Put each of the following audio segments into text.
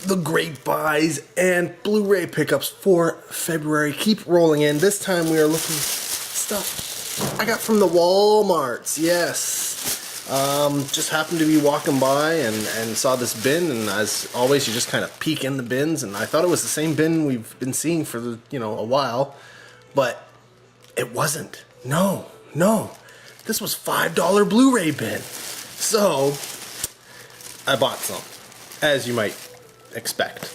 The great buys and Blu-ray pickups for February keep rolling in. This time we are looking stuff I got from the Walmarts. Yes, just happened to be walking by and saw this bin, and as always, you just kind of peek in the bins, and I thought it was the same bin we've been seeing for a while, but it wasn't. No, this was $5 Blu-ray bin. So I bought some, as you might expect.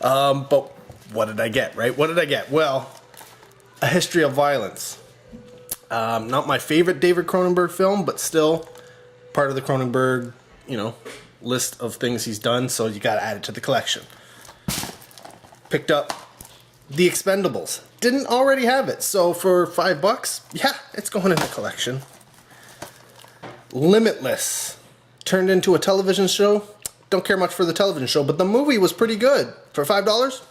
But what did I get, right? What did I get? Well, A History of Violence. Not my favorite David Cronenberg film, but still part of the Cronenberg, list of things he's done, so you gotta add it to the collection. Picked up The Expendables. Didn't already have it, so for $5, yeah, it's going in the collection. Limitless. Turned into a television show. Don't care much for the television show, but the movie was pretty good. For $5?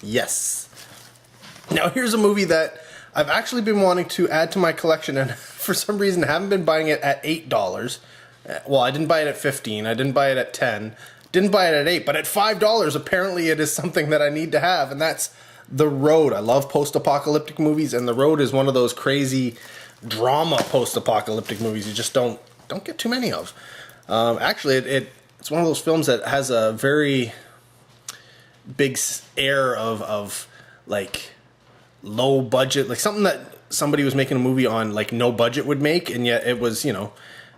Yes. Now here's a movie that I've actually been wanting to add to my collection, and for some reason haven't been buying it at $8. Well, I didn't buy it at $15, I didn't buy it at $10, didn't buy it at $8, but at $5 apparently it is something that I need to have, and that's The Road. I love post-apocalyptic movies, and The Road is one of those crazy drama post-apocalyptic movies you just don't get too many of. Actually, it's one of those films that has a very big air of like low budget, like something that somebody was making a movie on like no budget would make, and yet it was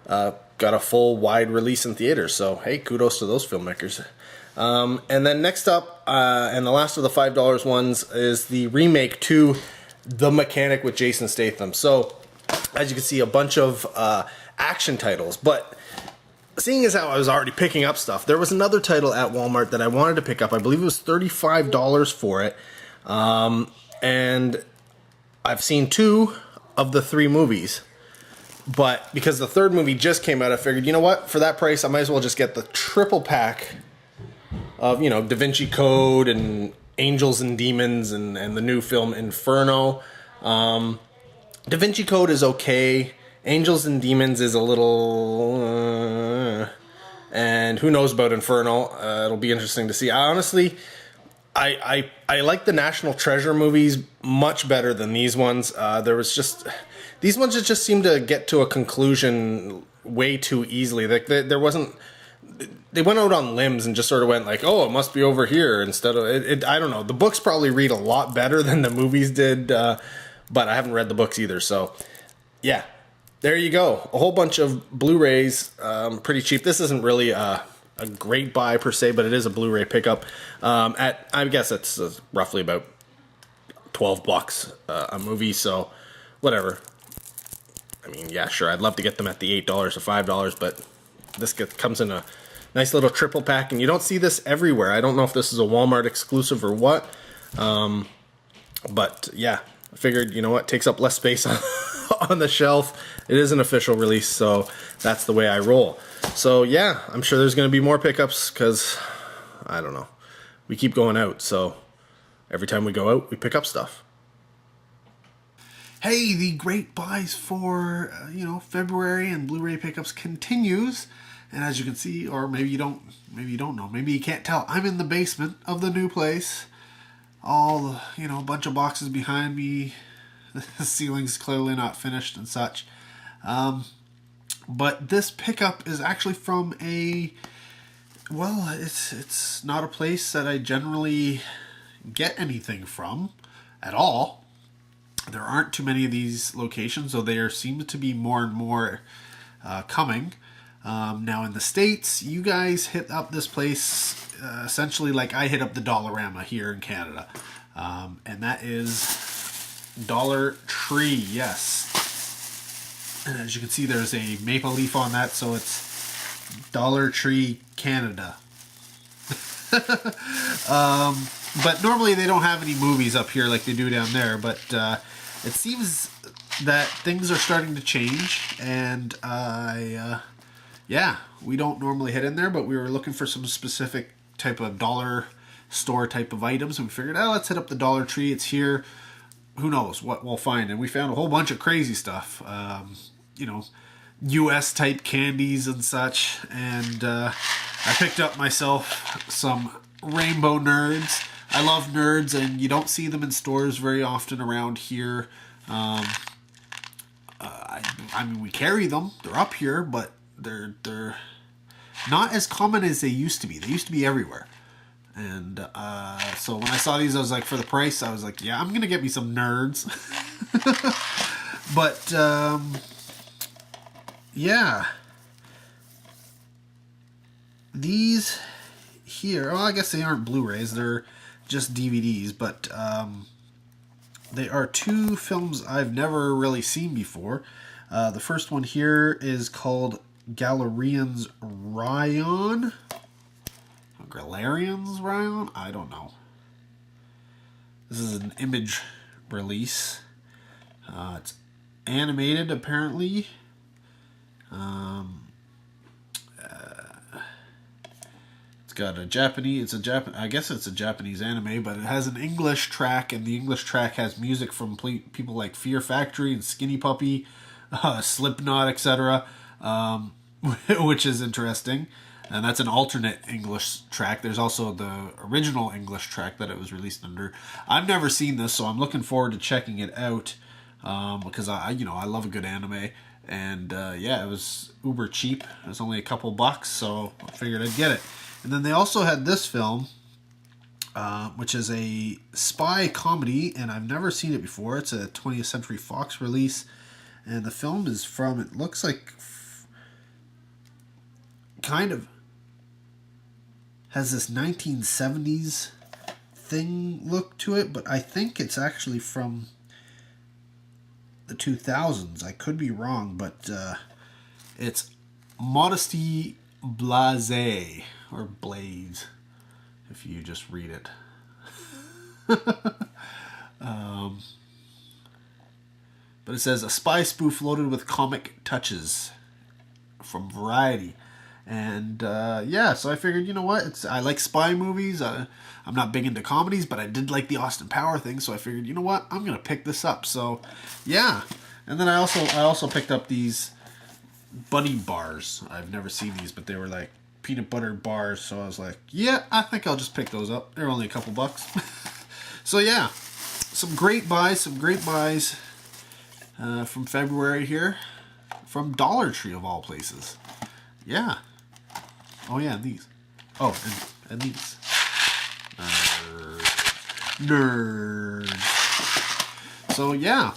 got a full wide release in theaters. So hey, kudos to those filmmakers. And then next up, and the last of the $5 ones, is the remake to The Mechanic with Jason Statham. So as you can see, a bunch of action titles, but seeing as how I was already picking up stuff, there was another title at Walmart that I wanted to pick up. I believe it was $35 for it. And I've seen 2 of the 3 movies. But because the third movie just came out, I figured, you know what? For that price, I might as well just get the triple pack of, Da Vinci Code and Angels and Demons and the new film Inferno. Da Vinci Code is okay. Angels and Demons is a little... and who knows about Inferno. It'll be interesting to see. I like the National Treasure movies much better than these ones. These ones just seem to get to a conclusion way too easily. There wasn't... They went out on limbs and just sort of went like, oh, it must be over here instead of... I don't know. The books probably read a lot better than the movies did, but I haven't read the books either, so... Yeah. There you go. A whole bunch of Blu-rays, pretty cheap. This isn't really a great buy per se, but it is a Blu-ray pickup. I guess it's roughly about $12 a movie, so whatever. I mean, yeah, sure, I'd love to get them at the $8 or $5, but this comes in a nice little triple pack, and you don't see this everywhere. I don't know if this is a Walmart exclusive or what, but yeah, I figured, you know what, takes up less space on the shelf. It is an official release, so that's the way I roll. So yeah, I'm sure there's going to be more pickups because, I don't know, we keep going out, so every time we go out, we pick up stuff. Hey, the great buys for, February and Blu-ray pickups continues. And as you can see, or maybe you don't know, maybe you can't tell, I'm in the basement of the new place. All, a bunch of boxes behind me. The ceiling's clearly not finished and such. But this pickup is actually from it's not a place that I generally get anything from at all. There aren't too many of these locations, though there seem to be more and more coming. Now in the States, you guys hit up this place essentially like I hit up the Dollarama here in Canada. And that is Dollar Tree, yes. And as you can see, there's a maple leaf on that, so it's Dollar Tree Canada. But normally they don't have any movies up here like they do down there, but it seems that things are starting to change, and we don't normally hit in there, but we were looking for some specific type of dollar store type of items, and we figured, let's hit up the Dollar Tree. It's here. Who knows what we'll find? And we found a whole bunch of crazy stuff. US type candies and such. And I picked up myself some Rainbow Nerds. I love nerds, and you don't see them in stores very often around here. I mean, we carry them. They're up here, but they're not as common as they used to be. They used to be everywhere. And so when I saw these, I was like, for the price, I was like, yeah, I'm going to get me some nerds. But, yeah. These here, well, I guess they aren't Blu-rays. They're just DVDs. But they are two films I've never really seen before. The first one here is called Galarian's Ryan. Galarian's Ryan? I don't know. This is an image release. It's animated, apparently. It's got a Japanese. I guess it's a Japanese anime, but it has an English track, and the English track has music from people like Fear Factory and Skinny Puppy, Slipknot, etc., which is interesting. And that's an alternate English track. There's also the original English track that it was released under. I've never seen this, so I'm looking forward to checking it out because I love a good anime. And yeah, it was uber cheap. It was only a couple bucks, so I figured I'd get it. And then they also had this film, which is a spy comedy, and I've never seen it before. It's a 20th Century Fox release, and the film is from, it looks like, kind of has this 1970s thing look to it, but I think it's actually from the 2000s. I could be wrong, but it's Modesty Blase, or Blaze, if you just read it. But it says, a spy spoof loaded with comic touches from Variety. And yeah, so I figured, you know what, I like spy movies. I'm not big into comedies, but I did like the Austin Power thing, so I figured, you know what, I'm gonna pick this up. So yeah, and then I also picked up these bunny bars. I've never seen these, but they were like peanut butter bars, so I was like, yeah, I think I'll just pick those up. They're only a couple bucks. So yeah, some great buys from February here, from Dollar Tree of all places. Yeah. Oh yeah, and these. Oh, and these. Nerd. So yeah.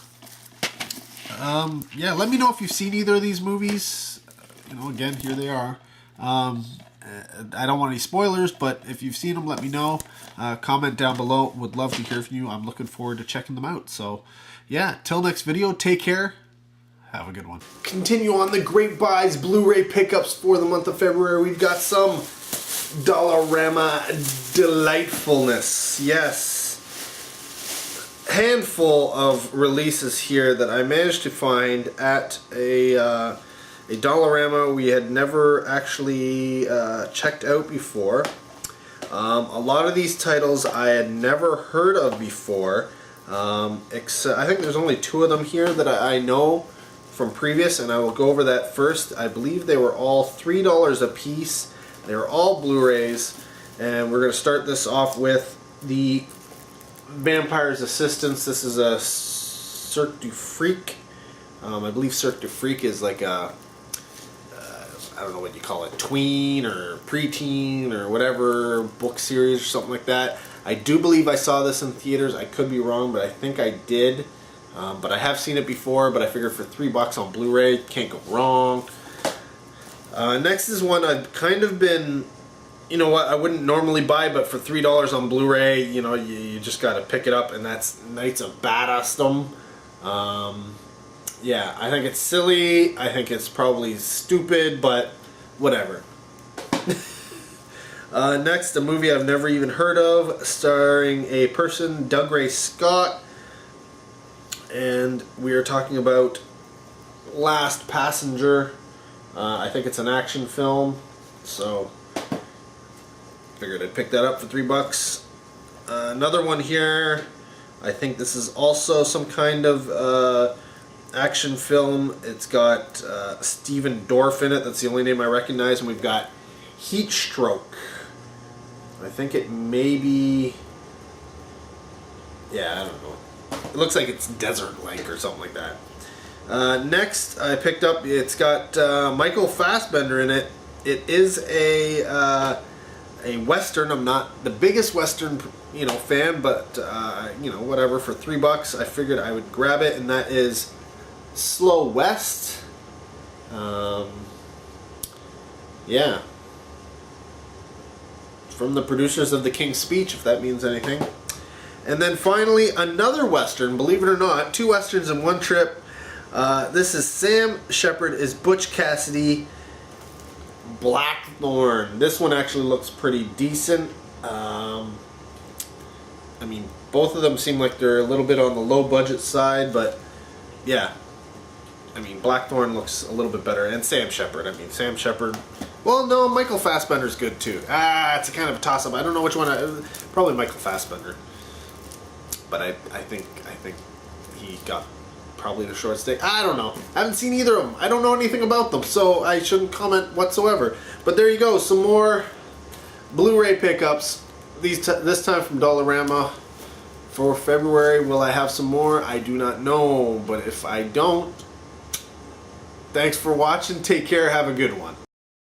Yeah, let me know if you've seen either of these movies. You know, again, here they are. I don't want any spoilers, but if you've seen them, let me know. Comment down below. Would love to hear from you. I'm looking forward to checking them out. So yeah, till next video, take care. Have a good one. Continue on the great buys, Blu-ray pickups for the month of February. We've got some Dollarama delightfulness. Yes. Handful of releases here that I managed to find at a Dollarama we had never actually checked out before. A lot of these titles I had never heard of before. Except I think there's only two of them here that I know from previous, and I will go over that first. I believe they were all $3 a piece. They were all Blu-rays, and we're going to start this off with the Vampire's Assistance. This is a Cirque du Freak. I believe Cirque du Freak is like a, I don't know what you call it, tween or preteen or whatever book series or something like that. I do believe I saw this in theaters. I could be wrong, but I think I did. But I have seen it before, but I figured for $3 on Blu-ray, can't go wrong. Next is one I've kind of been, you know what, I wouldn't normally buy, but for $3 on Blu-ray, you know, you just got to pick it up, and that's Knights of Badassdom. Yeah, I think it's silly. I think it's probably stupid, but whatever. Next, a movie I've never even heard of, starring a person, Doug Ray Scott. And we are talking about Last Passenger. I think it's an action film, so figured I'd pick that up for $3. Another one here, I think this is also some kind of action film. It's got Steven Dorff in it. That's the only name I recognize. And we've got Heat Stroke. I think it may be... Yeah, I don't know. It looks like it's Desert Lake or something like that. Next, I picked up, it's got Michael Fassbender in it. It is a Western. I'm not the biggest Western, fan, but, whatever. For $3, I figured I would grab it, and that is Slow West. Yeah. From the producers of The King's Speech, if that means anything. And then finally, another Western, believe it or not, 2 Westerns in one trip. This is Sam Shepard is Butch Cassidy, Blackthorn. This one actually looks pretty decent. I mean, both of them seem like they're a little bit on the low budget side, but yeah. I mean, Blackthorn looks a little bit better. And Sam Shepard. I mean, Sam Shepard. Well, no, Michael Fassbender's good too. It's a kind of a toss-up. I don't know which one. Probably Michael Fassbender. But I think he got probably the short stick. I don't know. I haven't seen either of them. I don't know anything about them, so I shouldn't comment whatsoever. But there you go. Some more Blu-ray pickups. This time from Dollarama for February. Will I have some more? I do not know. But if I don't, thanks for watching. Take care. Have a good one.